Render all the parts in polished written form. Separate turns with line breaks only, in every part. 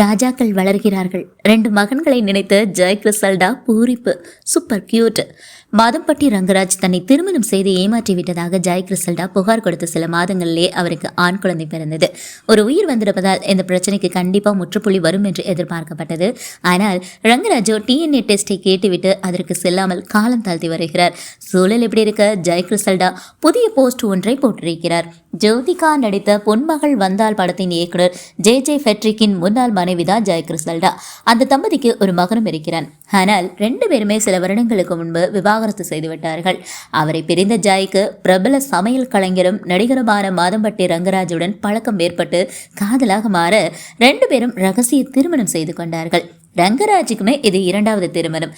ராஜாக்கள் வளர்கிறார்கள். 2 மகன்களை நினைத்த ஜெய் கிறிசல்டா பூரிப்பு. Super cute. மாதம்பட்டி ரங்கராஜ் தன்னை திருமணம் செய்து ஏமாற்றிவிட்டதாக ஜெய் கிறிசல்டா புகார் கொடுத்த சில மாதங்களிலே அவருக்கு ஆண் குழந்தை பிறந்தது. ஒரு உயிர் வந்திருப்பதால் இந்த பிரச்சனைக்கு கண்டிப்பா முற்றுப்புள்ளி வரும் என்று எதிர்பார்க்கப்பட்டது. ஆனால் ரங்கராஜோ டிஎன்ஏ டெஸ்டை கேட்டுவிட்டு அதற்கு செல்லாமல் காலம் தாழ்த்தி வருகிறார். சூழல் எப்படி இருக்க ஜெய் கிறிசல்டா புதிய போஸ்ட் ஒன்றை போட்டிருக்கிறார். ஜோதிகா நடித்த பொன்மகள் வந்தால் படத்தின் இயக்குனர் ஜே ஃபெட்ரிக்கின் முன்னாள் மனைவிதான் ஜெய் கிறிசல்டா. அந்த தம்பதிக்கு ஒரு மகனும் இருக்கிறான். ஆனால் 2 பேருமே சில வருடங்களுக்கு முன்பு விவாகரத்து செய்துவிட்டார்கள். அவரை பிரிந்த ஜாய்க்கு பிரபல சமையல் கலைஞரும் நடிகருமான மாதம்பட்டி ரங்கராஜுடன் பழக்கம் ஏற்பட்டு காதலாக மாற 2 பேரும் ரகசிய திருமணம் செய்து கொண்டார்கள். ரங்கராஜுக்குமே இது 2வது திருமணம்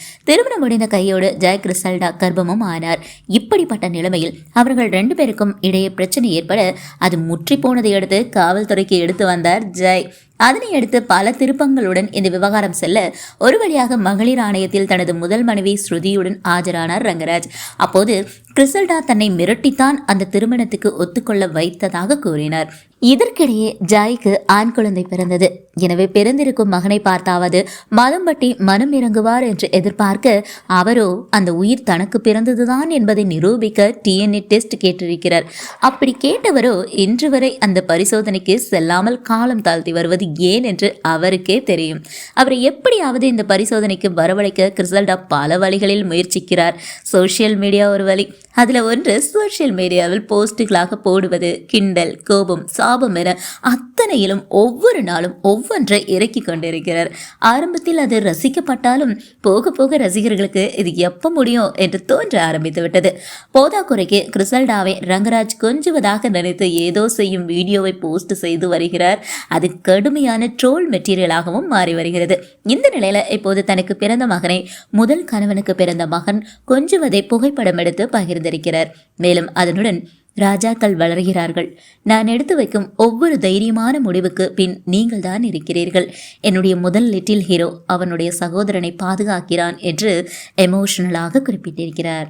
முடிந்த கையோடு ஜெய் கிறிசல்டா கர்ப்பமும் ஆனார். இப்படிப்பட்ட நிலைமையில் அவர்கள் 2 பேருக்கும் இடையே பிரச்சனை ஏற்பட அது முற்றி போனதை அடுத்து காவல்துறைக்கு எடுத்து வந்தார் ஜெய். அதனை அடுத்து பல திருப்பங்களுடன் இந்த விவகாரம் செல்ல ஒரு வழியாக மகளிர் ஆணையத்தில் தனது முதல் மனைவி ஸ்ருதியுடன் ஆஜரானார் ரங்கராஜ். அப்போது கிறிசல்டா தன்னை மிரட்டித்தான் அந்த திருமணத்துக்கு ஒத்துக்கொள்ள வைத்ததாக கூறினார். இதற்கிடையே ஜாய்க்கு ஆண் குழந்தை பிறந்தது. எனவே பிறந்திருக்கும் மகனை பார்த்தாவது மாதம்பட்டி மனம் இறங்குவார் என்று எதிர்பார்க்க அவரோ அந்த உயிர் தனக்கு பிறந்ததுதான் என்பதை நிரூபிக்க டிஎன்ஏ டெஸ்ட் கேட்டிருக்கிறார். அப்படி கேட்டவரோ இன்று வரை அந்த பரிசோதனைக்கு செல்லாமல் காலம் தாழ்த்தி வருவது ஏன் என்று அவருக்கே தெரியும். அவரை எப்படியாவது இந்த பரிசோதனைக்கு வரவழைக்க கிறிசல்டா பல வழிகளில் முயற்சிக்கிறார். சோசியல் மீடியா ஒரு வழி. அதுல ஒன்று சோசியல் மீடியாவில் போஸ்டுகளாக போடுவது. கிண்டல், கோபம், சாபம் என அத்தனையிலும் ஒவ்வொரு நாளும் ஒவ்வொன்றை இறக்கி கொண்டிருக்கிறார். ஆரம்பத்தில் அது ரசிக்கப்பட்டாலும் போக போக ரசிகர்களுக்கு இது எப்ப முடியும் என்று தோன்ற ஆரம்பித்து விட்டது. போதாக்குறைக்கு கிறிசல்டாவை ரங்கராஜ் கொஞ்சுவதாக நினைத்து ஏதோ செய்யும் வீடியோவை போஸ்ட் செய்து வருகிறார். அது கடுமையான ட்ரோல் மெட்டீரியலாகவும் மாறி வருகிறது. இந்த நிலையில இப்போது தனக்கு பிறந்த மகனை முதல் கணவனுக்கு பிறந்த மகன் கொஞ்சுவதை புகைப்படம் எடுத்து பகிர்ந்திருக்கிறார். மேலும் அதனுடன் ராஜாக்கள் வளர்கிறார்கள். நான் எடுத்து வைக்கும் ஒவ்வொரு தைரியமான முடிவுக்கு பின் நீங்கள் தான் இருக்கிறீர்கள். என்னுடைய முதல் லிட்டில் ஹீரோ அவனுடைய சகோதரனை பாதுகாக்கிறான் என்று எமோஷனலாக குறிப்பிட்டிருக்கிறார்.